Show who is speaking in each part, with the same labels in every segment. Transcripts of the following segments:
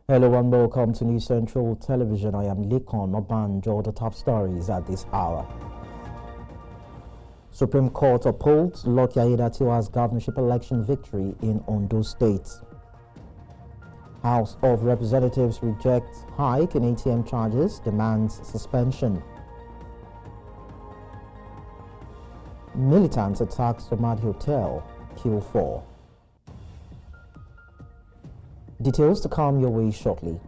Speaker 1: Hello and welcome to News Central Television. I am Lekon Obanjo. The top stories at this hour. Supreme Court upholds Lucky Aiyedatiwa's governorship election victory in Ondo State. House of Representatives rejects hike in ATM charges, demands suspension. Militants attack Somad Hotel, kill 4. Details to come your way shortly.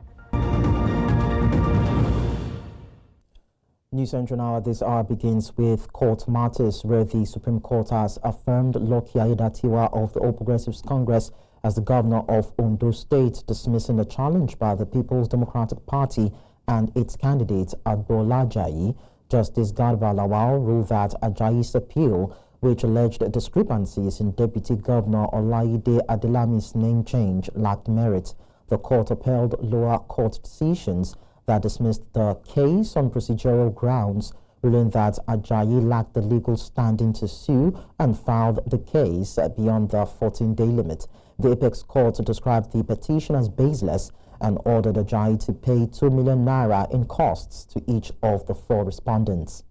Speaker 1: News Central Now at this hour begins with court matters, where the Supreme Court has affirmed Lucky Aiyedatiwa of the All Progressives Congress as the governor of Ondo State, dismissing a challenge by the People's Democratic Party and its candidate Agbola Ajayi. Justice Garba Lawal ruled that Ajayi's appeal, which alleged discrepancies in Deputy Governor Olaide Adelami's name change, lacked merit. The court upheld lower court decisions that dismissed the case on procedural grounds, ruling that Ajayi lacked the legal standing to sue and filed the case beyond the 14-day limit. The Apex Court described the petition as baseless and ordered Ajayi to pay 2 million naira in costs to each of the 4 respondents.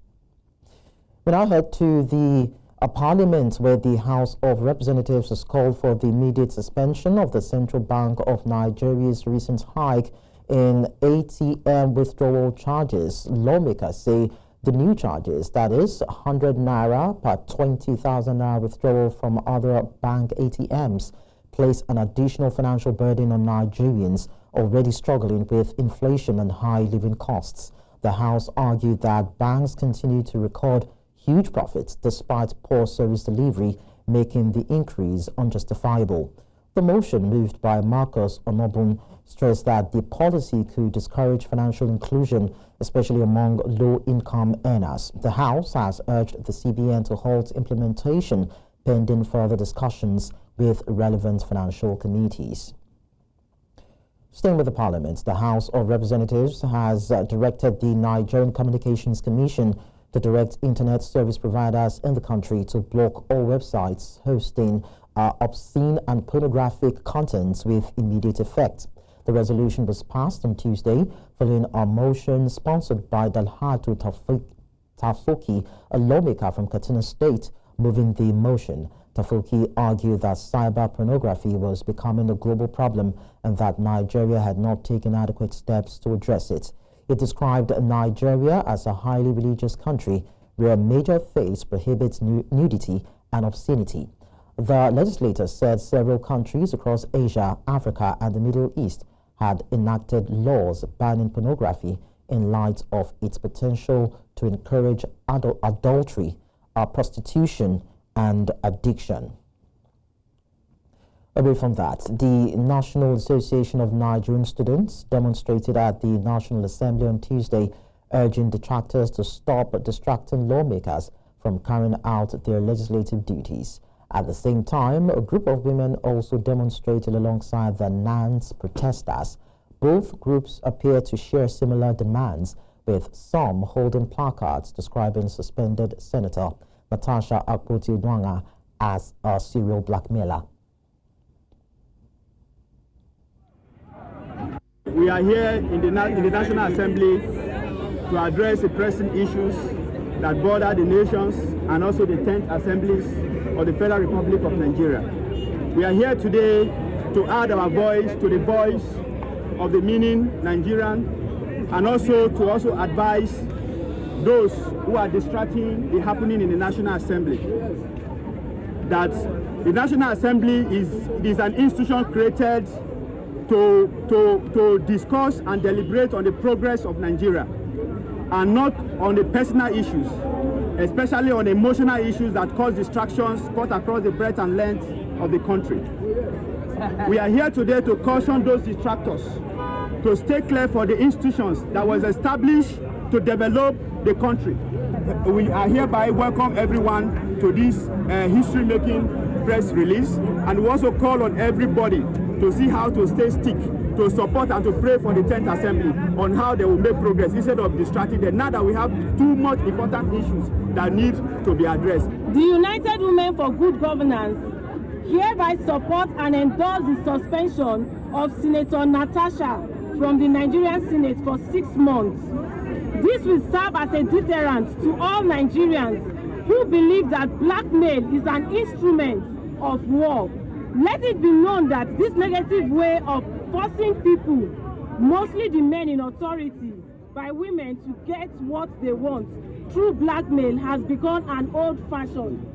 Speaker 1: We now head to the Parliament, where the House of Representatives has called for the immediate suspension of the Central Bank of Nigeria's recent hike in ATM withdrawal charges. Lawmakers say the new charges, that is 100 naira per 20,000 naira withdrawal from other bank ATMs, place an additional financial burden on Nigerians already struggling with inflation and high living costs. The House argued that banks continue to record huge profits despite poor service delivery, making the increase unjustifiable. The motion, moved by Marcus Onobun, stressed that the policy could discourage financial inclusion, especially among low-income earners. The House has urged the CBN to halt implementation pending further discussions with relevant financial committees. Staying with the Parliament, the House of Representatives has directed the Nigerian Communications Commission to direct internet service providers in the country to block all websites hosting obscene and pornographic contents with immediate effect. The resolution was passed on Tuesday following a motion sponsored by Dalhatu Tafoki, a lawmaker from Katsina State. Moving the motion, Tafoki argued that cyber pornography was becoming a global problem and that Nigeria had not taken adequate steps to address it. It described Nigeria as a highly religious country where major faiths prohibits nudity and obscenity. The legislator said several countries across Asia, Africa, and the Middle East had enacted laws banning pornography in light of its potential to encourage adultery, prostitution, and addiction. Away from that, the National Association of Nigerian Students demonstrated at the National Assembly on Tuesday, urging detractors to stop distracting lawmakers from carrying out their legislative duties. At the same time, a group of women also demonstrated alongside the NANS protesters. Both groups appear to share similar demands, with some holding placards describing suspended Senator Natasha Akpoti-Uduaghan as a serial blackmailer.
Speaker 2: We are here in the National Assembly to address the pressing issues that border the nations and also the 10th Assemblies of the Federal Republic of Nigeria. We are here today to add our voice to the voice of the meaning Nigerian, and also to advise those who are distracting the happening in the National Assembly that the National Assembly is an institution created to discuss and deliberate on the progress of Nigeria, and not on the personal issues, especially on emotional issues that cause distractions cut across the breadth and length of the country. We are here today to caution those distractors to stay clear for the institutions that was established to develop the country. We are hereby welcome everyone to this history-making press release, and we also call on everybody to see how to stay stick, to support and to pray for the 10th Assembly on how they will make progress instead of distracting them. Now that we have too much important issues that need to be addressed.
Speaker 3: The United Women for Good Governance hereby support and endorse the suspension of Senator Natasha from the Nigerian Senate for 6 months. This will serve as a deterrent to all Nigerians who believe that blackmail is an instrument of war. Let it be known that this negative way of forcing people, mostly the men in authority, by women to get what they want through blackmail has become an old fashion.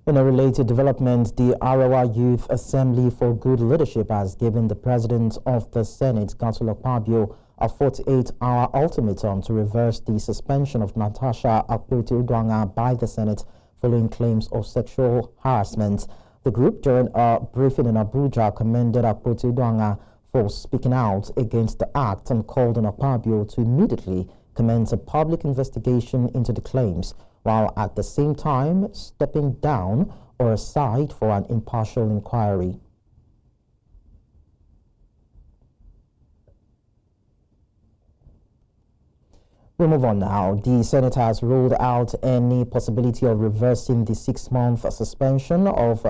Speaker 1: In a related development, the Arawa Youth Assembly for Good Leadership has given the President of the Senate, Godswill Akpabio, a 48-hour ultimatum to reverse the suspension of Natasha Akpoti-Uduaghan by the Senate following claims of sexual harassment. The group, during a briefing in Abuja, commended Akpoti-Uduaghan for speaking out against the act and called on Akpabio to immediately commence a public investigation into the claims, while at the same time stepping down or aside for an impartial inquiry. We move on now. The Senate has ruled out any possibility of reversing the 6-month suspension of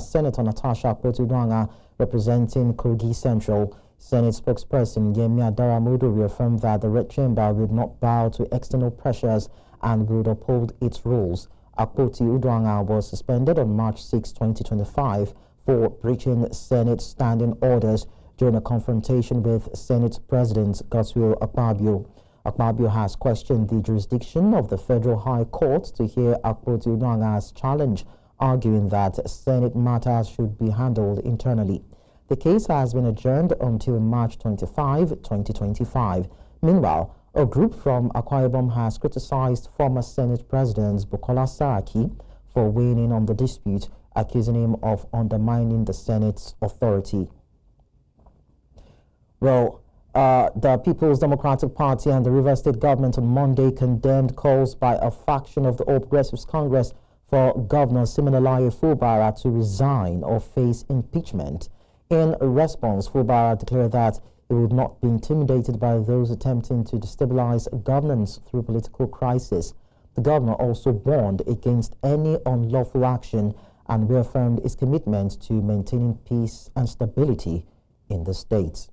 Speaker 1: Senator Natasha Akpoti-Uduaghan representing Kogi Central. Senate spokesperson Yemi Adaramodu reaffirmed that the Red Chamber would not bow to external pressures and would uphold its rules. Akpoti-Uduaghan was suspended on March 6, 2025 for breaching Senate standing orders during a confrontation with Senate President Godswill Akpabio. Akpabio has questioned the jurisdiction of the Federal High Court to hear Akpoti-Uduaghan's challenge, arguing that Senate matters should be handled internally. The case has been adjourned until March 25, 2025. Meanwhile, a group from Akwa Ibom has criticized former Senate President Bukola Saraki for weighing in on the dispute, accusing him of undermining the Senate's authority. Well, the People's Democratic Party and the Rivers State Government on Monday condemned calls by a faction of the All Progressives Congress for Governor Siminalayi Fubara to resign or face impeachment. In response, Fubara declared that he would not be intimidated by those attempting to destabilize governance through political crisis. The governor also warned against any unlawful action and reaffirmed his commitment to maintaining peace and stability in the state.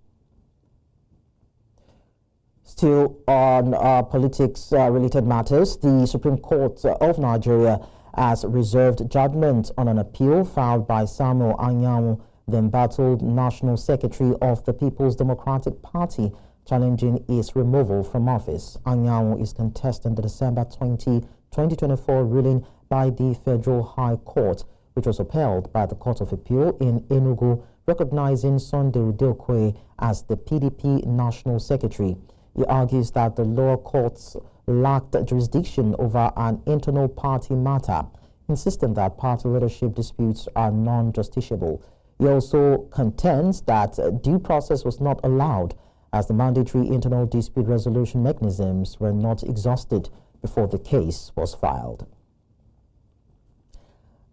Speaker 1: Still on politics-related matters, the Supreme Court of Nigeria has reserved judgment on an appeal filed by Samuel Anyanwu, the embattled National Secretary of the People's Democratic Party, challenging his removal from office. Anyanwu is contesting the December 2024 ruling by the Federal High Court, which was upheld by the Court of Appeal in Enugu, recognizing Sunday Udeokwe as the PDP National Secretary. He argues that the lower courts lacked jurisdiction over an internal party matter, insisting that party leadership disputes are non-justiciable. He also contends that due process was not allowed, as the mandatory internal dispute resolution mechanisms were not exhausted before the case was filed.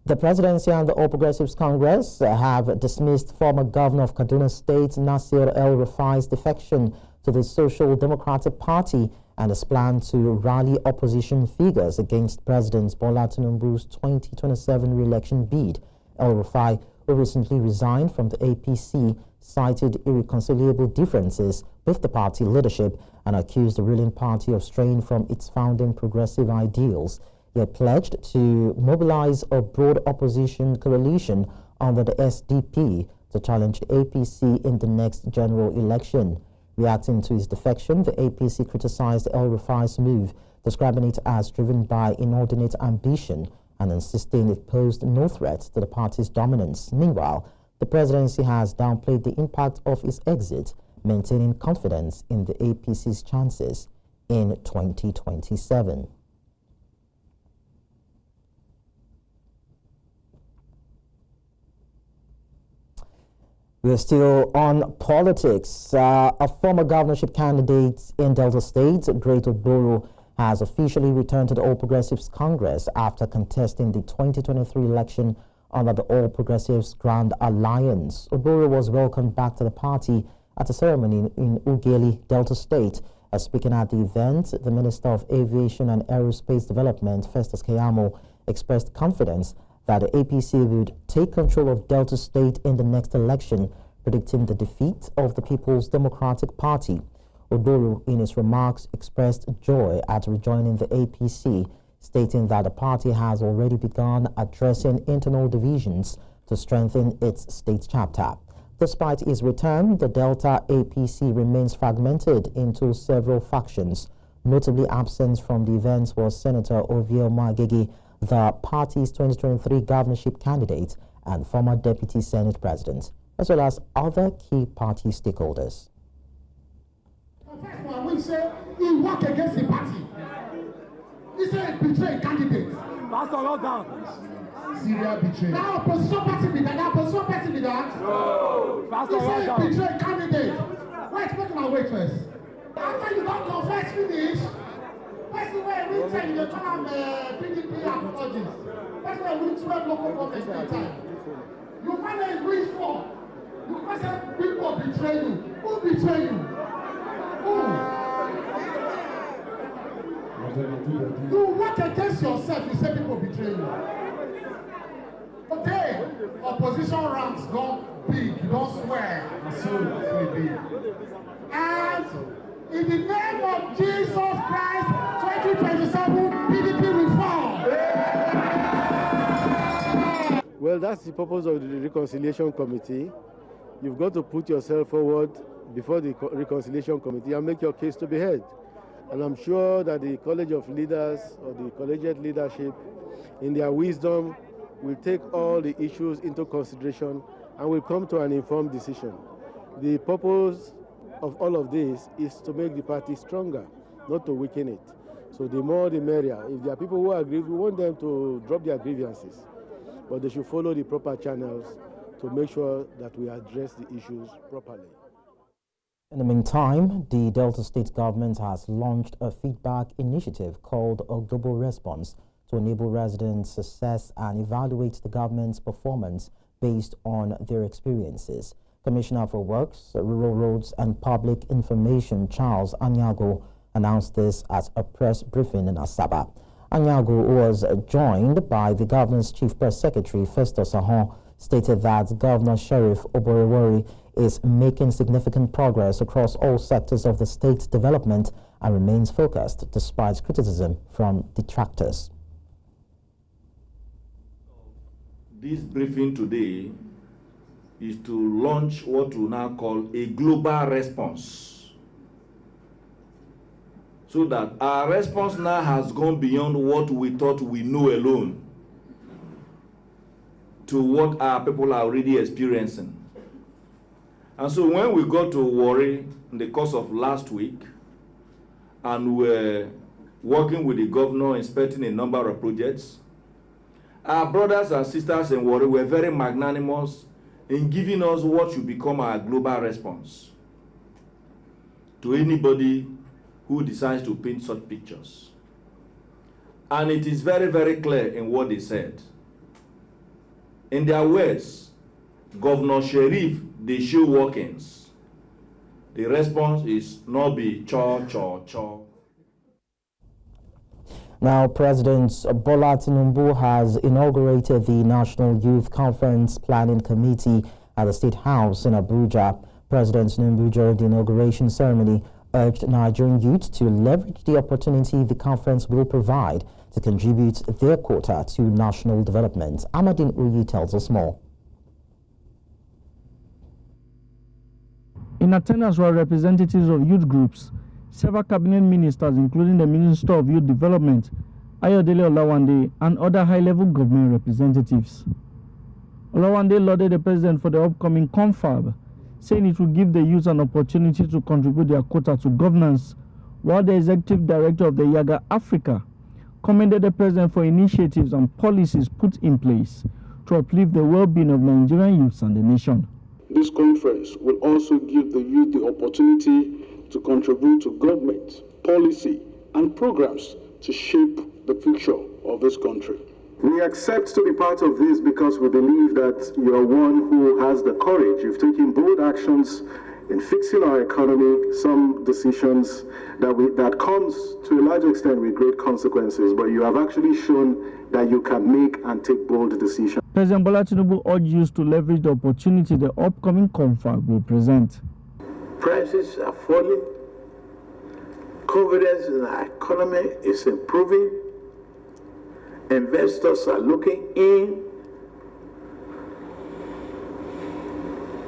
Speaker 1: The Presidency and the All Progressives Congress have dismissed former Governor of Kaduna State Nasir El-Rufai's defection to the Social Democratic Party and his plan to rally opposition figures against President Bola Tinubu's 2027 re-election bid. El-Rufai, who recently resigned from the APC, cited irreconcilable differences with the party leadership and accused the ruling party of straying from its founding progressive ideals. He had pledged to mobilize a broad opposition coalition under the SDP to challenge the APC in the next general election. Reacting to his defection, the APC criticized El-Rufai's move, describing it as driven by inordinate ambition and insisting it posed no threat to the party's dominance. Meanwhile, the presidency has downplayed the impact of his exit, maintaining confidence in the APC's chances in 2027. We're still on politics. A former governorship candidate in Delta State, Great Oboro, has officially returned to the All Progressives Congress after contesting the 2023 election under the All Progressives Grand Alliance. Oboro was welcomed back to the party at a ceremony in Ughelli, Delta State. Speaking at the event, the Minister of Aviation and Aerospace Development, Festus Keyamo, expressed confidence that the APC would take control of Delta State in the next election, predicting the defeat of the People's Democratic Party. Odoru, in his remarks, expressed joy at rejoining the APC, stating that the party has already begun addressing internal divisions to strengthen its state chapter. Despite his return, the Delta APC remains fragmented into several factions. Notably absent from the events was Senator Ovie Magegi, the party's 2023 governorship candidate and former Deputy Senate President, as well as other key party stakeholders.
Speaker 4: First one, we say he work against the party. He said he betrayed candidate.
Speaker 2: Pastor, well done.
Speaker 4: Syria betrayed. Now opposition party be that. Now opposition party be that.
Speaker 2: No. Pastor,
Speaker 4: he
Speaker 2: well done.
Speaker 4: said he betrayed candidate. Wait first. After you don't confess finish, first way we tell you the turn PDP apologies. First way we 12 local governments that time. You manage reach for. You can't say people betray you. Who betray you? You work against yourself, you say people betray you. Okay, opposition ranks gone big, you don't swear. So big. And in the name of Jesus Christ, 2027, PDP reform.
Speaker 5: Well, that's the purpose of the Reconciliation Committee. You've got to put yourself forward before the Reconciliation Committee and make your case to be heard. And I'm sure that the College of Leaders or the collegiate leadership, in their wisdom, will take all the issues into consideration and will come to an informed decision. The purpose of all of this is to make the party stronger, not to weaken it. So the more the merrier. If there are people who agree, we want them to drop their grievances, but they should follow the proper channels to make sure that we address the issues properly.
Speaker 1: In the meantime, the Delta State Government has launched a feedback initiative called a Global Response to enable residents to assess and evaluate the government's performance based on their experiences. Commissioner for Works, Rural Roads and Public Information, Charles Anyago, announced this at a press briefing in Asaba. Anyago was joined by the governor's chief press secretary, Festus Ahon, stated that Governor Sheriff Oborewori is making significant progress across all sectors of the state's development and remains focused despite criticism from detractors.
Speaker 6: This briefing today is to launch what we now call a global response, so that our response now has gone beyond what we thought we know alone to what our people are already experiencing. And so when we got to Warri in the course of last week and we're working with the governor inspecting a number of projects, our brothers and sisters in Warri were very magnanimous in giving us what should become our global response to anybody who decides to paint such pictures. And it is very, very clear in what they said. In their words, Governor Sheriff, they show workings. The response is not be cho, cho, cho.
Speaker 1: Now, President Bola Tinubu has inaugurated the National Youth Conference Planning Committee at the State House in Abuja. President Tinubu, during the inauguration ceremony, urged Nigerian youth to leverage the opportunity the conference will provide to contribute their quota to national development. Amadine Uyi tells us more.
Speaker 7: In attendance were representatives of youth groups, several cabinet ministers, including the Minister of Youth Development, Ayodele Olawande, and other high-level government representatives. Olawande lauded the president for the upcoming confab, saying it will give the youth an opportunity to contribute their quota to governance, while the executive director of the Jega Africa commended the president for initiatives and policies put in place to uplift the well-being of Nigerian youths and the nation.
Speaker 8: This conference will also give the youth the opportunity to contribute to government, policy, and programs to shape the future of this country.
Speaker 9: We accept to be part of this because we believe that you are one who has the courage. You've taken bold actions in fixing our economy, some decisions that comes to a large extent with great consequences, but you have actually shown that you can make and take bold decisions.
Speaker 7: President Bola Tinubu urged youth to leverage the opportunity the upcoming confab will present.
Speaker 10: Prices are falling, confidence in our economy is improving, investors are looking in,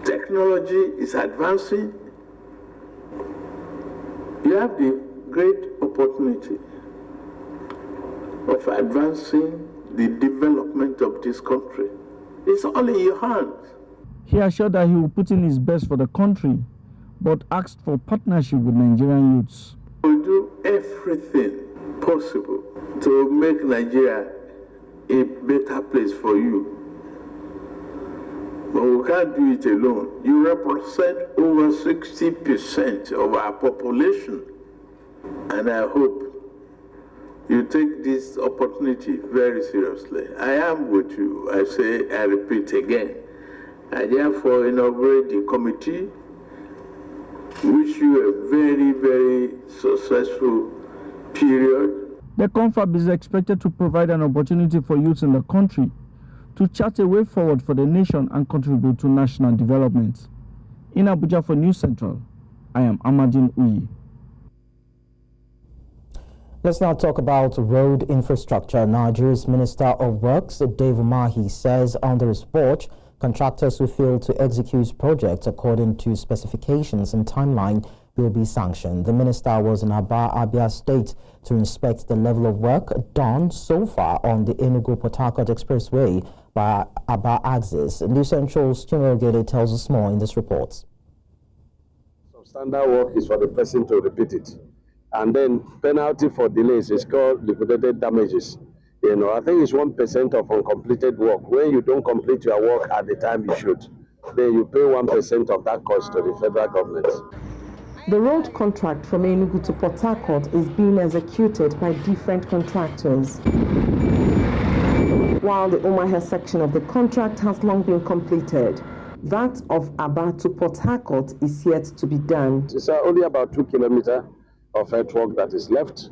Speaker 10: technology is advancing. You have the great opportunity of advancing the development of this country. It's all in your hands.
Speaker 7: He assured that he will put in his best for the country, but asked for partnership with Nigerian youths.
Speaker 10: We'll do everything possible to make Nigeria a better place for you. But we can't do it alone. You represent over 60% of our population, and I hope you take this opportunity very seriously. I am with you. I repeat again. I therefore inaugurate the committee. Wish you a very, very successful period.
Speaker 7: The confab is expected to provide an opportunity for youths in the country to chart a way forward for the nation and contribute to national development. In Abuja for News Central, I am Amadine Uyi.
Speaker 1: Let's now talk about road infrastructure. Nigeria's Minister of Works, Dave Umahi, says under his watch, contractors who fail to execute projects according to specifications and timeline will be sanctioned. The minister was in Abia State to inspect the level of work done so far on the Enugu-Port Harcourt Expressway by Aba Axis. News Central's Chinyere tells us more in this report.
Speaker 11: Standard work is for the person to repeat it. And then penalty for delays is called liquidated damages. I think it's 1% of uncompleted work. When you don't complete your work at the time you should, then you pay 1% of that cost to the federal government.
Speaker 12: The road contract from Enugu to Port Harcourt is being executed by different contractors. While the Umuahia section of the contract has long been completed, that of Aba to Port Harcourt is yet to be done.
Speaker 11: It's only about 2 kilometers of earthwork that is left,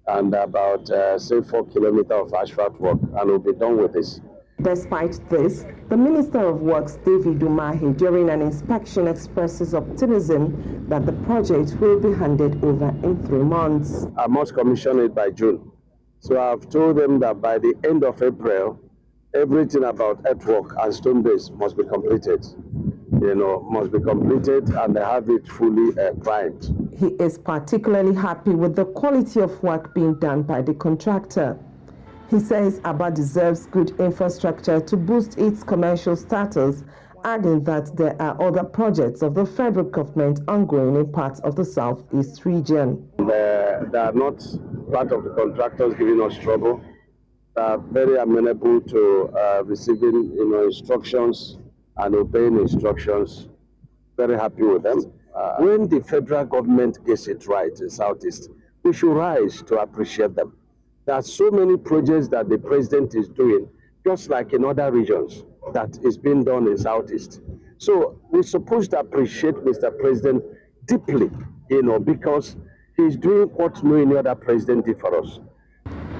Speaker 11: and about, say, 4 kilometers of asphalt work, and we'll be done with this.
Speaker 12: Despite this, the Minister of Works, David Umahi, during an inspection expresses optimism that the project will be handed over in 3 months.
Speaker 11: I must commission it by June. So I've told them that by the end of April, everything about earthwork and stone base must be completed. Must be completed, and they have it fully primed.
Speaker 12: He is particularly happy with the quality of work being done by the contractor. He says Aba deserves good infrastructure to boost its commercial status, adding that there are other projects of the federal government ongoing in parts of the southeast region.
Speaker 11: They are not part of the contractors giving us trouble. They are very amenable to receiving instructions and obeying instructions. Very happy with them. When the federal government gets it right in Southeast, we should rise to appreciate them. There are so many projects that the president is doing, just like in other regions, that is being done in Southeast. So we're supposed to appreciate Mr. President deeply, because he's doing what no any other president did for us.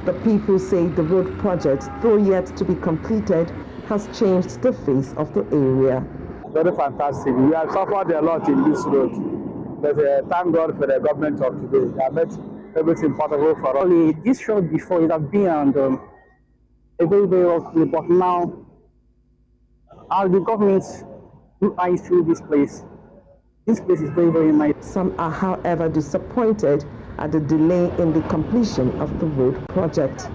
Speaker 12: The people say the road project, though yet to be completed, has changed the face of the area.
Speaker 13: Very fantastic. We have suffered a lot in this road. But thank God for the government of today. They have made everything possible for us.
Speaker 14: This road before it has been on a very, very rough way, but now, as the government look eyes through this place is very, very nice.
Speaker 12: Some are, however, disappointed at the delay in the completion of the road project.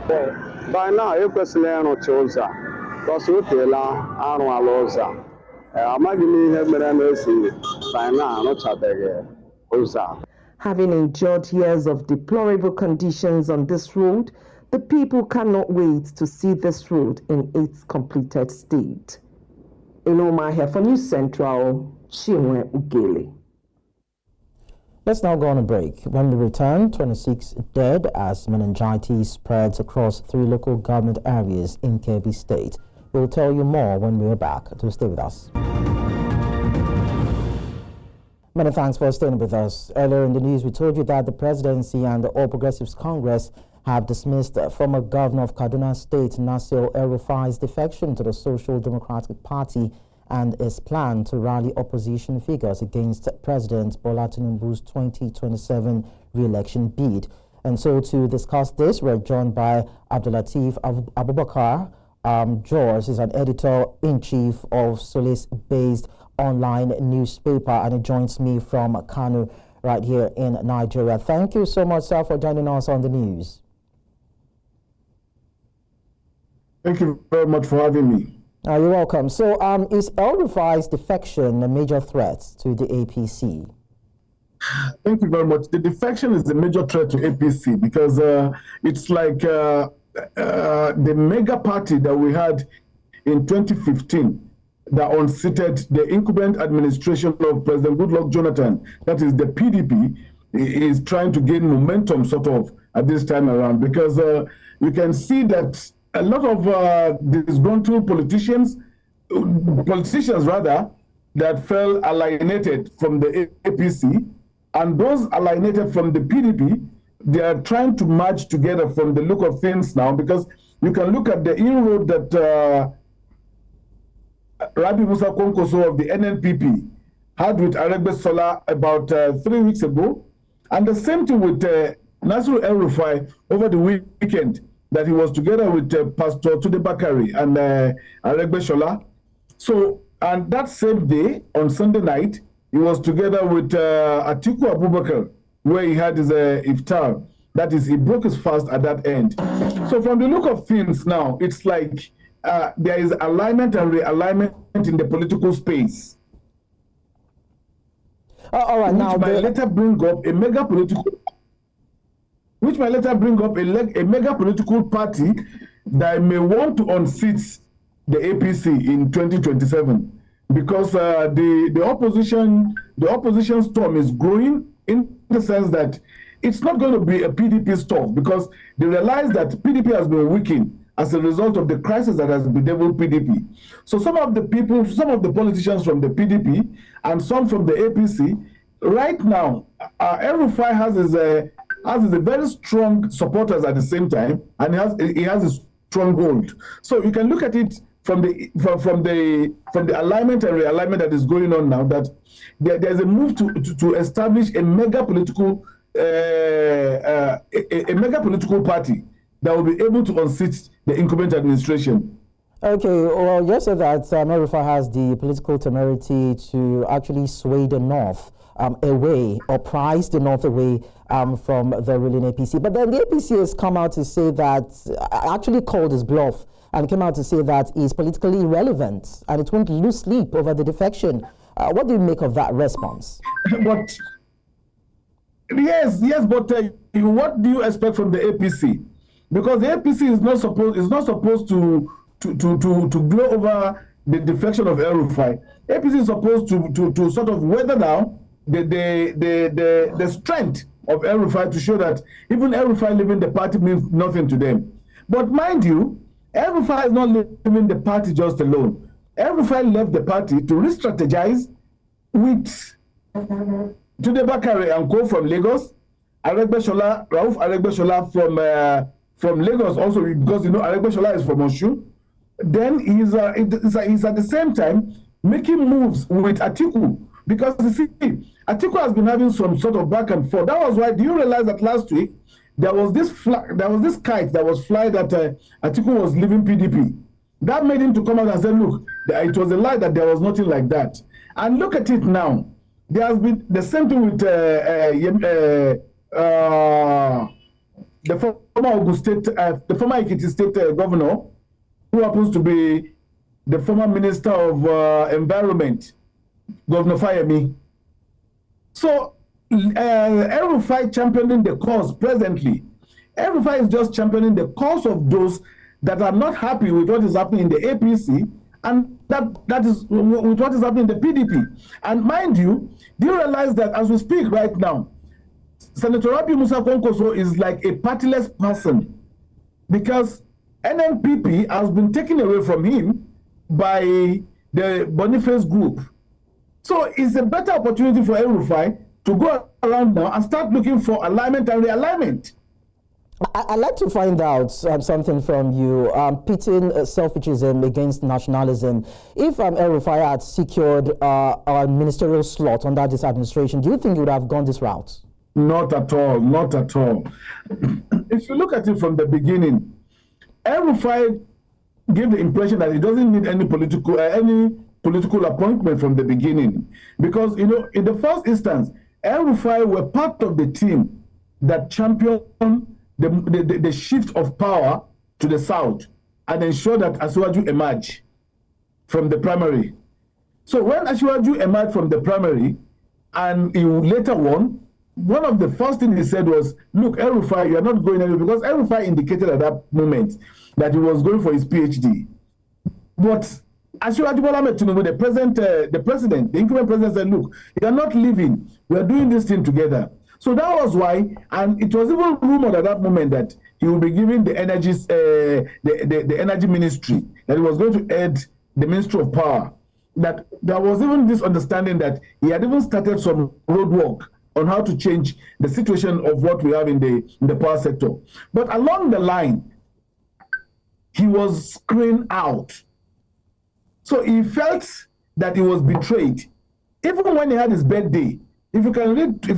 Speaker 11: By now, you can see no chosa. Because we tell our aloza.
Speaker 12: Having endured years of deplorable conditions on this road, the people cannot wait to see this road in its completed state. Eloma here for News Central, Chinwe Ugele.
Speaker 1: Let's now go on a break. When we return, 26 dead as meningitis spreads across 3 local government areas in Kebbi State. We'll tell you more when we're back. So stay with us. Many thanks for staying with us. Earlier in the news, we told you that the presidency and the All Progressives Congress have dismissed former governor of Kaduna State, Nasir El-Rufai's defection to the Social Democratic Party and his plan to rally opposition figures against President Bola Tinubu's 2027 re-election bid. And so to discuss this, we're joined by Abdulateef Abubakar. George is an editor-in-chief of Solace-based online newspaper, and he joins me from Kano right here in Nigeria. Thank you so much, sir, for joining us on the news.
Speaker 15: Thank you very much for having me.
Speaker 1: You're welcome. So is El-Rufai's defection a major threat to the APC?
Speaker 15: Thank you very much. The defection is a major threat to APC because it's like the mega party that we had in 2015 that unseated the incumbent administration of President Goodluck Jonathan, that is the PDP, is trying to gain momentum sort of at this time around, because you can see that a lot of disgruntled politicians rather, that fell alienated from the APC, and those alienated from the PDP, they are trying to merge together from the look of things now, because you can look at the inroad that Rabi Musa Konkoso of the NNPP had with Aregbesola about 3 weeks ago, and the same thing with Nasir El-Rufai over the weekend, that he was together with Pastor Tunde Bakari and Aregbesola. So, and that same day, on Sunday night, he was together with Atiku Abubakar, where he had his iftar. That is, he broke his fast at that end. So from the look of things now, it's like there is alignment and realignment in the political space.
Speaker 1: All right, now
Speaker 15: might later bring up a mega political party that may want to unseat the APC in 2027, because the opposition storm is growing, in the sense that it's not going to be a PDP storm, because they realize that PDP has been weakened as a result of the crisis that has bedeviled PDP. So some of the politicians from the PDP and some from the APC, right now, El-Rufai has a very strong supporters at the same time, and he has a strong hold. So you can look at it from the alignment and realignment that is going on now, that there's a move to establish a mega political party that will be able to unseat the incumbent administration.
Speaker 1: Okay, well, you said that El-Rufai has the political temerity to actually sway the North away, or prize the North away from the ruling APC. But then the APC has come out to say that, actually called his bluff, and came out to say that he's politically irrelevant and it won't lose sleep over the defection. What do you make of that response?
Speaker 15: But yes, but what do you expect from the APC? Because the APC is not supposed to blow over the defection of El-Rufai. APC is supposed to sort of weather down the strength of El-Rufai, to show that even El-Rufai leaving the party means nothing to them. But mind you, El-Rufai is not leaving the party just alone. El-Rufai left the party to re-strategize with Tunde Bakari and co from Lagos, Rauf Aregbesola from Lagos also, because Aregbesola is from Osun. Then he's at the same time making moves with Atiku, because you see, Atiku has been having some sort of back and forth. That was why, do you realize that last week there was this kite that was flying that Atiku was leaving PDP? That made him to come out and say, look, it was a lie, that there was nothing like that. And look at it now. There has been the same thing with the former Ekiti State governor, who happens to be the former Minister of Environment, Governor Fayemi. So El-Rufai championing the cause presently. El-Rufai is just championing the cause of those that are not happy with what is happening in the APC, and that is with what is happening in the PDP. And mind you, do you realize that as we speak right now, Senator Rabi Musa Konkoso is like a partyless person, because NNPP has been taken away from him by the Boniface group. So it's a better opportunity for El-Rufai to go around now and start looking for alignment and realignment.
Speaker 1: I'd like to find out something from you, pitting selfishism against nationalism. If El-Rufai had secured a ministerial slot under this administration, do you think he would have gone this route?
Speaker 15: Not at all, not at all. If you look at it from the beginning, El-Rufai gave the impression that he doesn't need any political appointment from the beginning. Because, you know, in the first instance, El-Rufai were part of the team that championed the shift of power to the south and ensure that Asiwaju emerged from the primary. So when Asiwaju emerged from the primary and he later won, one of the first things he said was, look, El-Rufai, you're not going anywhere, because El-Rufai indicated at that moment that he was going for his PhD. But Asiwaju Bola Ahmed Tinubu, the president, the incumbent president, said, look, you're not leaving, we're doing this thing together. So that was why, and it was even rumored at that moment that he would be given the energy ministry, that he was going to head the Ministry of Power. That there was even this understanding that he had even started some road work on how to change the situation of what we have in the power sector. But along the line, he was screened out. So he felt that he was betrayed. Even when he had his birthday, if you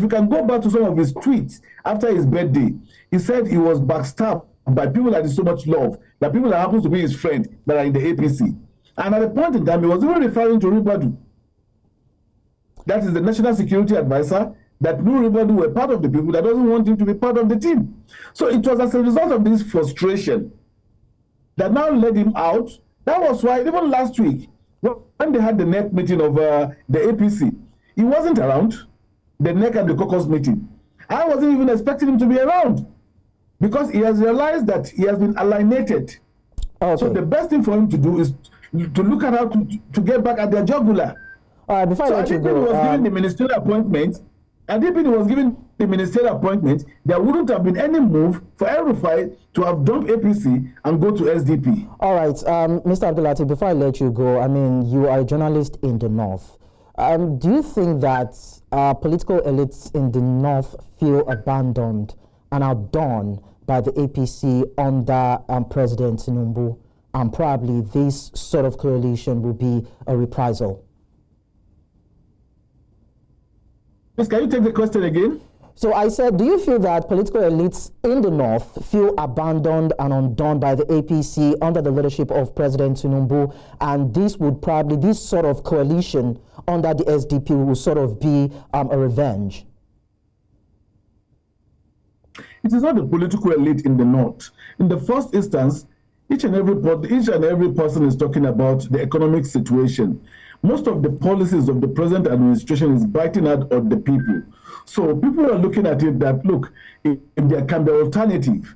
Speaker 15: can go back to some of his tweets after his birthday, he said he was backstabbed by people that he so much love, that people that happen to be his friend that are in the APC. And at a point in time, he was even referring to Ribadu. That is the National Security Advisor, that knew Ribadu were part of the people that doesn't want him to be part of the team. So it was as a result of this frustration that now led him out. That was why even last week, when they had the NEC meeting of the APC, he wasn't around, the NEC and the caucus meeting. I wasn't even expecting him to be around because he has realized that he has been alienated. Okay. So the best thing for him to do is to look at how to get back at their jugular.
Speaker 1: Before I let you go,
Speaker 15: he was given the ministerial appointment, and if he was given the ministerial appointment, there wouldn't have been any move for El-Rufai to have dumped APC and go to SDP.
Speaker 1: All right, Mr. Abdul-Lateef, before I let you go, I mean, you are a journalist in the North. Do you think that political elites in the North feel abandoned and outdone by the APC under President Tinubu, and probably this sort of coalition will be a reprisal?
Speaker 15: Yes, can you take the question again?
Speaker 1: So I said, do you feel that political elites in the North feel abandoned and undone by the APC under the leadership of President Tinubu, and this sort of coalition under the SDP will sort of be a revenge?
Speaker 15: It is not the political elite in the North. In the first instance, each and every person is talking about the economic situation. Most of the policies of the present administration is biting out on the people. So people are looking at it that, look, if there can be an alternative.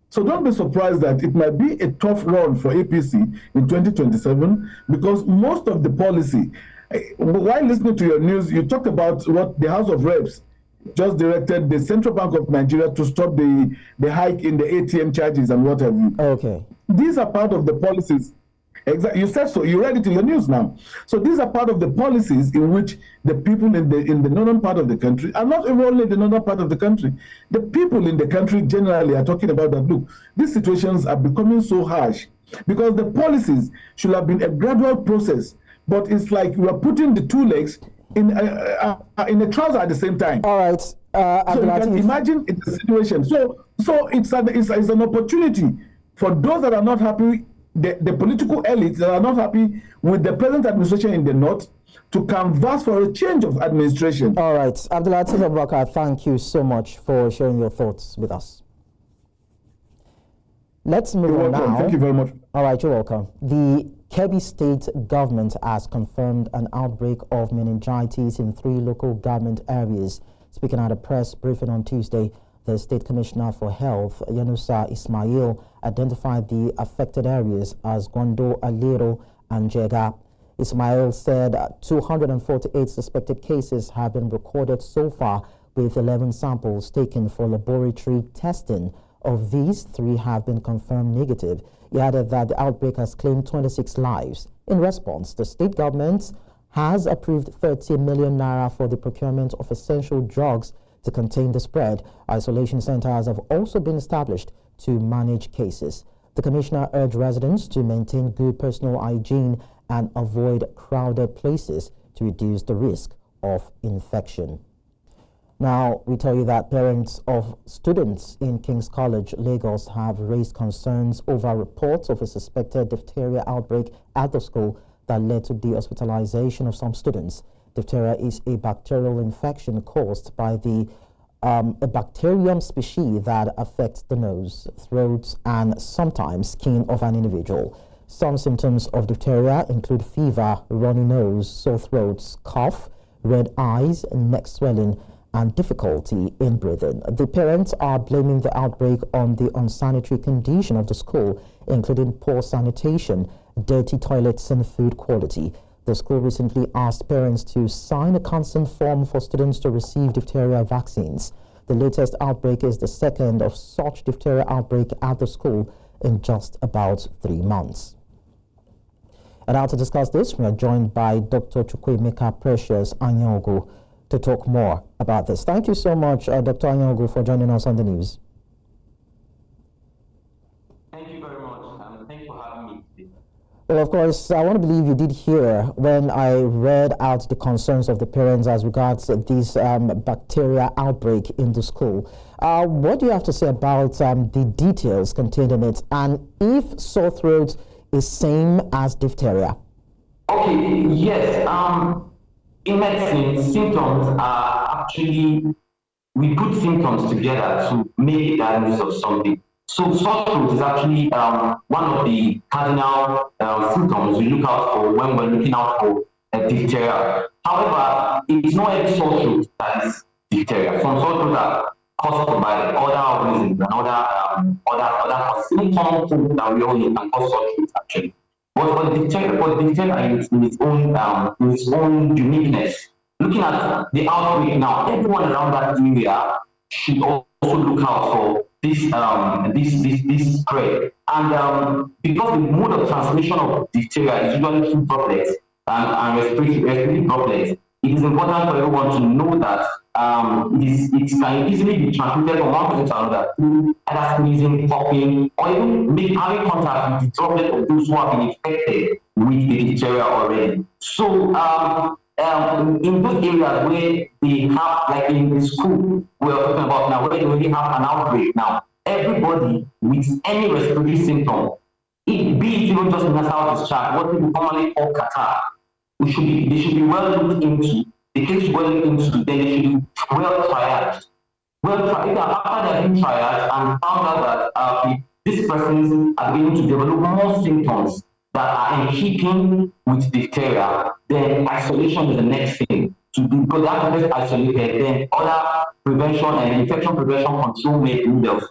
Speaker 15: So don't be surprised that it might be a tough run for APC in 2027, because most of the policy, while listening to your news, you talked about what the House of Reps just directed the Central Bank of Nigeria to stop the hike in the ATM charges and what have you.
Speaker 1: Okay.
Speaker 15: These are part of the policies. Exactly. You said so. You read it in the news now. So these are part of the policies in which the people in the northern part of the country, and not only the northern part of the country, the people in the country generally are talking about that. Look, these situations are becoming so harsh because the policies should have been a gradual process, but it's like we are putting the two legs in a trouser at the same time.
Speaker 1: All right.
Speaker 15: So you can imagine it's a situation. So it's an opportunity for those that are not happy. The political elites that are not happy with the present administration in the North to canvass for a change of administration.
Speaker 1: All right. Abdul-Lateef Abubakar, thank you so much for sharing your thoughts with us. Let's move on now.
Speaker 15: Thank you very much.
Speaker 1: All right, you're welcome. The Kebbi State Government has confirmed an outbreak of meningitis in 3 local government areas. Speaking at a press briefing on Tuesday, the State Commissioner for Health, Yanusa Ismail, identified the affected areas as Gwandu, Aleiro, and Jega. Ismail said 248 suspected cases have been recorded so far, with 11 samples taken for laboratory testing. Of these, 3 have been confirmed negative. He added that the outbreak has claimed 26 lives. In response, the state government has approved 30 million naira for the procurement of essential drugs To contain the spread, isolation centers have also been established to manage cases. The commissioner urged residents to maintain good personal hygiene and avoid crowded places to reduce the risk of infection. Now, we tell you that parents of students in King's College, Lagos, have raised concerns over reports of a suspected diphtheria outbreak at the school that led to the hospitalization of some students. Diphtheria is a bacterial infection caused by a bacterium species that affects the nose, throat, and sometimes skin of an individual. Some symptoms of diphtheria include fever, runny nose, sore throats, cough, red eyes, neck swelling, and difficulty in breathing. The parents are blaming the outbreak on the unsanitary condition of the school, including poor sanitation, dirty toilets, and food quality. The school recently asked parents to sign a consent form for students to receive diphtheria vaccines. The latest outbreak is the second of such diphtheria outbreak at the school in just about 3 months. And now to discuss this, we are joined by Dr. Chukwuemeka Precious Anyango to talk more about this. Thank you so much, Dr. Anyango, for joining us on the news.
Speaker 16: Thank you very much. Thank you for having me today.
Speaker 1: Well, of course, I want to believe you did hear when I read out the concerns of the parents as regards this bacteria outbreak in the school. What do you have to say about the details contained in it, and if sore throat is same as diphtheria?
Speaker 16: Okay, yes. In medicine, symptoms are actually, we put symptoms together to make a diagnosis of something. So sore throat is actually one of the cardinal symptoms we look out for when we're looking out for diphtheria. However, it's not every sore throat that is diphtheria. Some sore throats are caused by other organisms and other symptoms that we all need and cause sore throat actually. But for diphtheria in its own uniqueness, looking at the outbreak now, everyone around that area should also look out for this spread. And because the mode of transmission of diphtheria is usually through droplets and respiratory droplets, it is important for everyone to know that it can easily be transmitted from one person to another through either sneezing, coughing, or even having contact with the droplet of those who have been infected with the diphtheria already. So in those areas where they have, like in the school we're talking about now, where they already have an outbreak now, everybody with any respiratory symptom, be it even just nasal discharge, what people commonly call catarrh, they should be well looked into. The case is well looked into, then they should be well triaged. After they've been triaged and found out that these persons are beginning to develop more symptoms that are in keeping with diphtheria, then isolation is the next thing to do, because they have to get isolated. Then other prevention and infection prevention control methods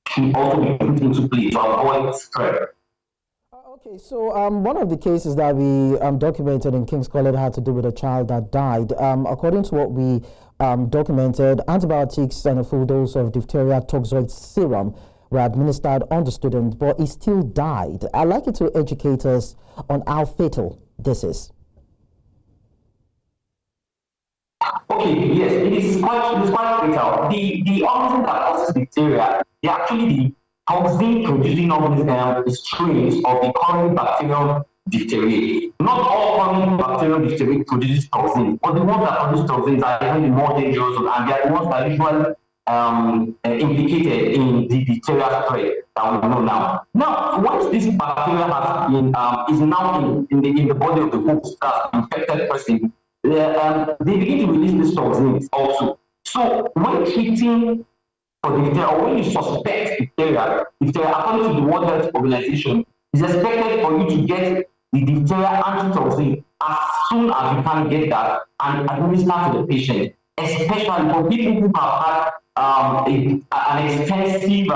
Speaker 16: should also be put into place to avoid spread.
Speaker 1: Okay, so one of the cases that we documented in King's College had to do with a child that died. According to what we documented, antibiotics and a full dose of diphtheria toxoid serum were administered on the student, but he still died. I'd like you to educate us on how fatal this is.
Speaker 16: Okay, yes, it is quite fatal. The organism that causes diphtheria, they actually the toxin-producing organism strains of the current bacterium diphtheria. Not all current bacterium diphtheria produces toxins, but the ones that produce toxins are even the more dangerous, and they are the ones that are usually implicated in the diphtheria spread that we know now. Now, once this bacteria has been is now in the body of the host, that infected person, they begin to release these toxins also. So when treating for diphtheria, or when you suspect diphtheria, according to the World Health Organization, is expected for you to get the diphtheria antitoxin as soon as you can get that and administer to the patient, especially for people who have had an extensive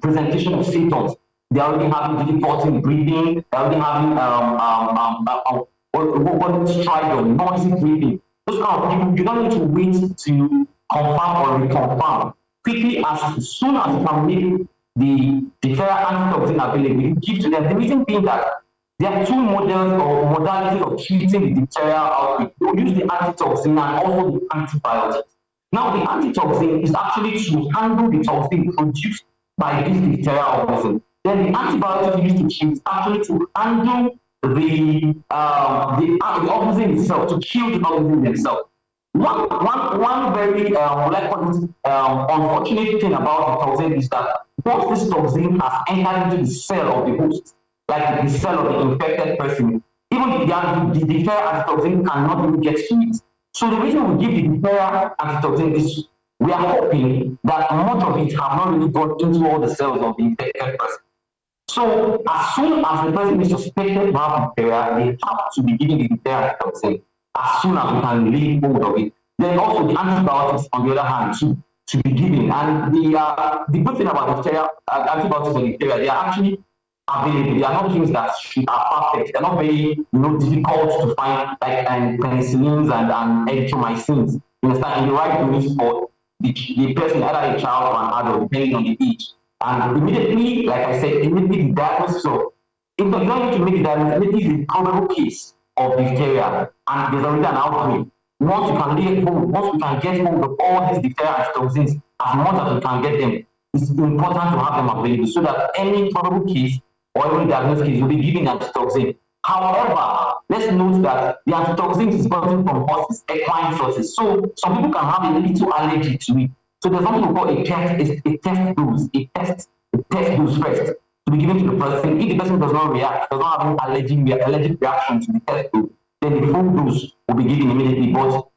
Speaker 16: presentation of symptoms. They are already having difficulty in breathing, they are already having stridor, noisy breathing. Those kind of people, you don't need to wait to confirm or reconfirm. Quickly, as soon as you can make the diphtheria antitoxin available, you give to them. The reason being that there are two models or modalities of treating the diphtheria outbreak. You use the antitoxin and also the antibiotics. Now, the antitoxin is actually to handle the toxin produced by this diphtheria organism. Then the antibiotic used to kill is actually to handle the organism itself, to kill the organism themselves. One very unfortunate thing about the toxin is that once this toxin has entered into the cell of the host, like the cell of the infected person, even the diphtheria antitoxin cannot even get to it. So the reason we give the diphtheria antitoxin is we are hoping that much of it have not really got into all the cells of the infected person. So as soon as the person is suspected to have diphtheria, they have to be given the diphtheria antitoxin as soon as we can lay hold of it. Then also the antibiotics, on the other hand, to be given. And the good thing about diphtheria, antibiotics for diphtheria, they are actually available. They are not things that are perfect. They're not very difficult to find, like penicillins and erythromycins. You understand? In the right dose for the person, either a child or an adult, depending on the age. And immediately, like I said, immediately the diagnosis of, if you don't need to make the diagnosis, immediately the probable case of diphtheria, and there's already an outbreak. Once we can get hold of all these diphtheria toxins, as much as we can get them, it's important to have them available so that any probable case or even diagnosed case will be given antitoxin. However, let's note that the antitoxin is gotten from horses, equine sources. So some people can have a little allergy to it. So there's something we call a test dose first to be given to the person. If the person does not react, does not have any allergic reaction to the test dose, then the full dose will be given immediately. But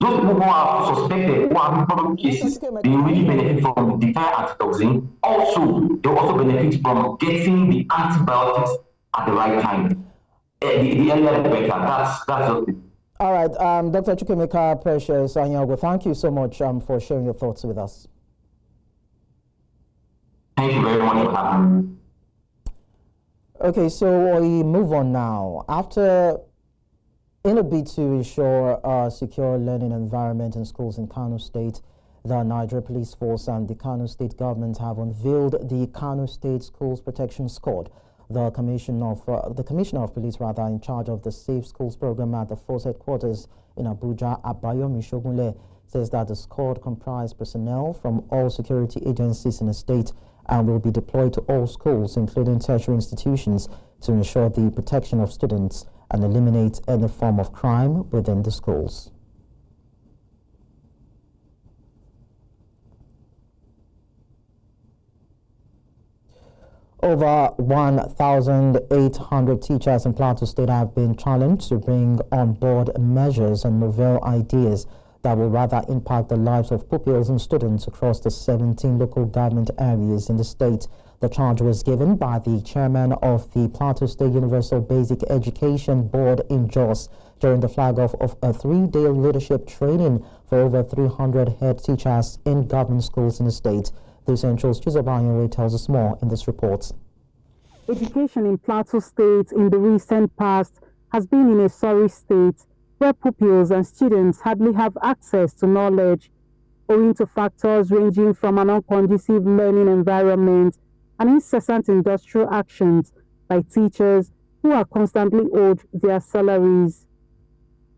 Speaker 16: those people who are suspected, who have probable cases, they really benefit from the diphtheria antitoxin. Also, they also benefit from getting the antibiotics at the right time. The earlier the better. That's just it.
Speaker 1: All right, Dr. Chukwemeka Precious Anyango, thank you so much for sharing your thoughts with us.
Speaker 16: Thank you very much for having me.
Speaker 1: Okay, so we move on now. In a bid to ensure a secure learning environment in schools in Kano State, the Nigeria Police Force and the Kano State Government have unveiled the Kano State Schools Protection Squad. The Commissioner of Police, in charge of the Safe Schools program at the Force headquarters in Abuja, Abayomi Shogunle, says that the squad comprises personnel from all security agencies in the state and will be deployed to all schools, including tertiary institutions, to ensure the protection of students and eliminate any form of crime within the schools. Over 1,800 teachers in Plateau State have been challenged to bring on board measures and novel ideas that will rather impact the lives of pupils and students across the 17 local government areas in the state. The charge was given by the chairman of the Plateau State Universal Basic Education Board in Jos during the flag-off of a 3-day leadership training for over 300 head teachers in government schools in the state. The Central's Chizobanyo tells us more in this report.
Speaker 17: Education in Plateau State in the recent past has been in a sorry state where pupils and students hardly have access to knowledge, owing to factors ranging from an unconducive learning environment and incessant industrial actions by teachers who are constantly owed their salaries.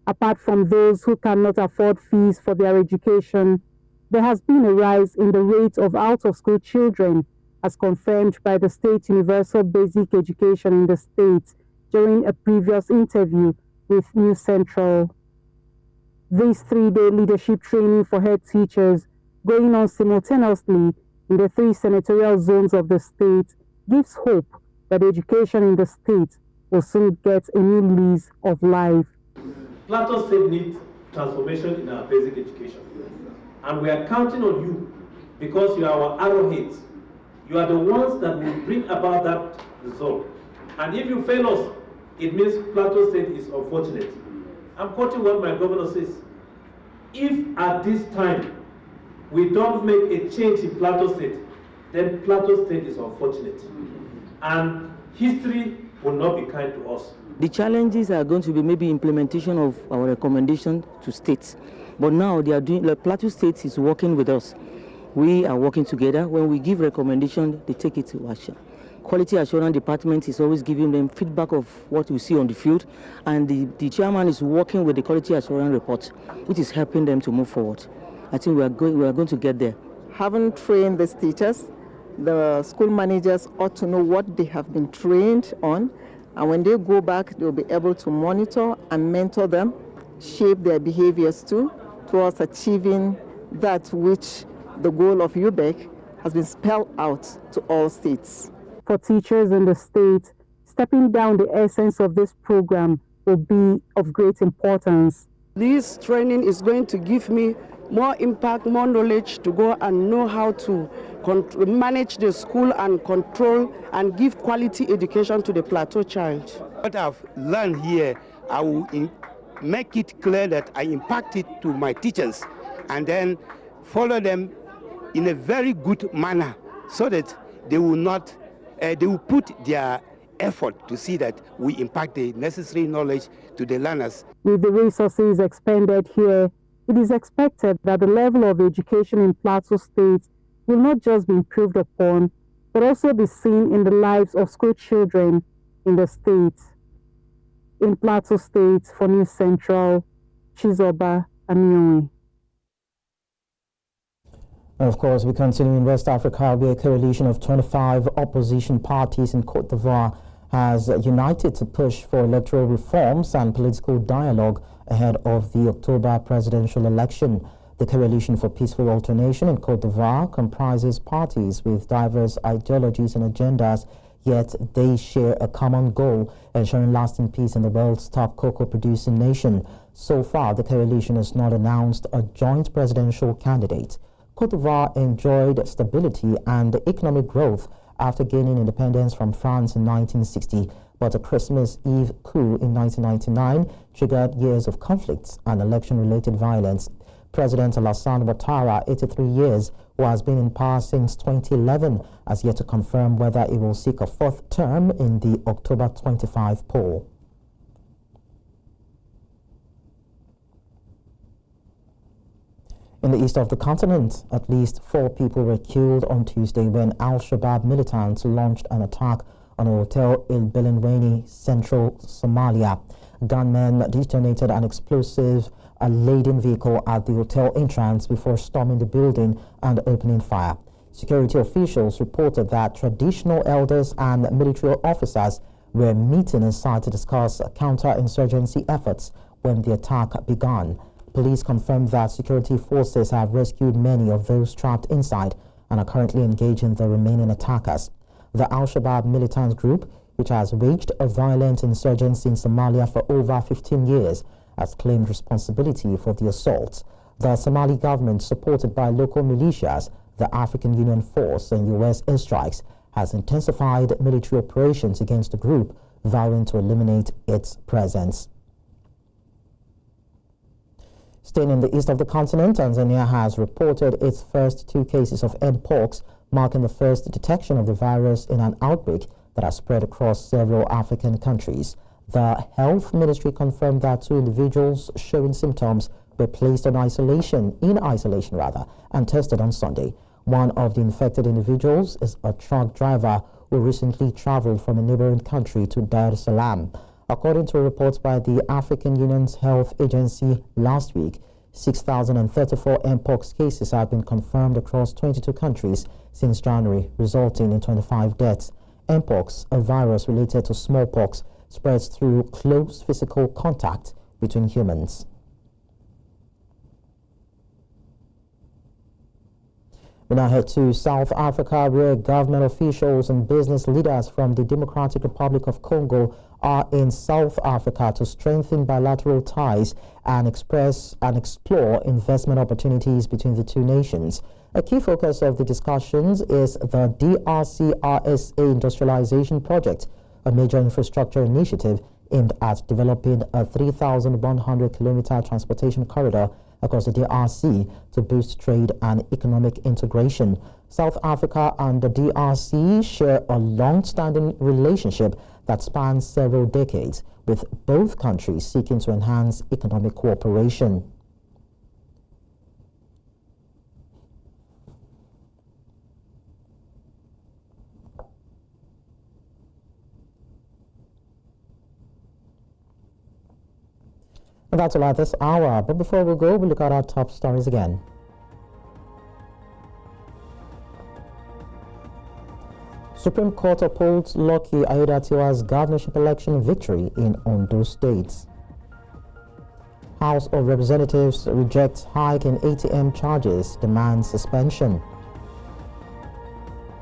Speaker 17: Apart from those who cannot afford fees for their education, there has been a rise in the rate of out-of-school children, as confirmed by the State Universal Basic Education in the state during a previous interview with News Central. This 3-day leadership training for head teachers, going on simultaneously in the 3 senatorial zones of the state, gives hope that education in the state will soon get a new lease of life.
Speaker 18: Plateau State needs transformation in our basic education. And we are counting on you because you are our arrowheads. You are the ones that will bring about that result. And if you fail us, it means Plateau State is unfortunate. I'm quoting what my governor says. If at this time we don't make a change in Plateau State, then Plateau State is unfortunate. And history will not be kind to us.
Speaker 19: The challenges are going to be maybe implementation of our recommendation to states. But now they are doing, like Plateau State is working with us. We are working together. When we give recommendation, they take it to action. Quality Assurance Department is always giving them feedback of what we see on the field. And the chairman is working with the Quality Assurance report, which is helping them to move forward. I think we are going to get there.
Speaker 20: Having trained these teachers, the school managers ought to know what they have been trained on, and when they go back, they'll be able to monitor and mentor them, shape their behaviors too, towards achieving that which the goal of UBEC has been spelled out to all states.
Speaker 17: For teachers in the state, stepping down the essence of this program will be of great importance.
Speaker 21: This training is going to give me more impact, more knowledge to go and know how to manage the school and control and give quality education to the plateau child.
Speaker 22: What I've learned here, I will make it clear that I impact it to my teachers and then follow them in a very good manner so that they will not, they will put their effort to see that we impact the necessary knowledge to the learners.
Speaker 17: With the resources expended here, it is expected that the level of education in Plateau State will not just be improved upon, but also be seen in the lives of school children in the state. In Plateau State, for News Central, Chizoba Amioi.
Speaker 1: Of course, we continue in West Africa, where a coalition of 25 opposition parties in Côte d'Ivoire has united to push for electoral reforms and political dialogue ahead of the October presidential election. The Coalition for Peaceful Alternation in Côte d'Ivoire comprises parties with diverse ideologies and agendas, yet they share a common goal, ensuring lasting peace in the world's top cocoa-producing nation. So far, the coalition has not announced a joint presidential candidate. Côte d'Ivoire enjoyed stability and economic growth after gaining independence from France in 1960, but a Christmas Eve coup in 1999 triggered years of conflicts and election-related violence. President Alassane Ouattara, 83 years, who has been in power since 2011, has yet to confirm whether he will seek a fourth term in the October 25 poll. In the east of the continent, at least 4 people were killed on Tuesday when Al-Shabaab militants launched an attack on a hotel in Beledweyne, central Somalia. Gunmen detonated an explosive-laden vehicle at the hotel entrance before storming the building and opening fire. Security officials reported that traditional elders and military officers were meeting inside to discuss counter-insurgency efforts when the attack began. Police confirmed that security forces have rescued many of those trapped inside and are currently engaging the remaining attackers. The Al-Shabaab militant group, which has waged a violent insurgency in Somalia for over 15 years, has claimed responsibility for the assault. The Somali government, supported by local militias, the African Union Force and U.S. airstrikes, has intensified military operations against the group, vowing to eliminate its presence. Staying in the east of the continent, Tanzania has reported its first 2 cases of mpox, marking the first detection of the virus in an outbreak that has spread across several African countries. The health ministry confirmed that 2 individuals showing symptoms were placed in isolation, and tested on Sunday. One of the infected individuals is a truck driver who recently traveled from a neighboring country to Dar es Salaam. According to reports by the African Union's health agency last week, 6,034 mpox cases have been confirmed across 22 countries since January, resulting in 25 deaths. Mpox, a virus related to smallpox, spreads through close physical contact between humans. We now head to South Africa, where government officials and business leaders from the Democratic Republic of Congo are in South Africa to strengthen bilateral ties and explore investment opportunities between the 2 nations. A key focus of the discussions is the DRC-RSA industrialization project, a major infrastructure initiative aimed at developing a 3,100-kilometer transportation corridor across the DRC to boost trade and economic integration. South Africa and the DRC share a long-standing relationship that spans several decades, with both countries seeking to enhance economic cooperation. And that's all at this hour. But before we go, we'll look at our top stories again. Supreme Court upholds Lucky Ayedatiwa's governorship election victory in Ondo State. House of Representatives rejects hike in ATM charges, demands suspension.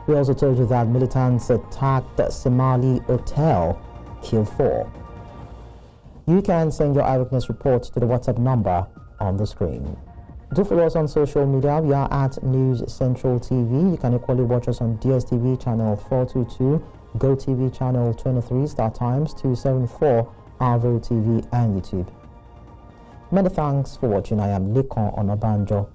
Speaker 1: We also told you that militants attacked Simali Hotel, killed 4. You can send your eyewitness reports to the WhatsApp number on the screen. Do follow us on social media. We are at News Central TV. You can equally watch us on DSTV channel 422, GoTV channel 23, Star Times 274, Arvo TV, and YouTube. Many thanks for watching. I am Lekon Onabanjo.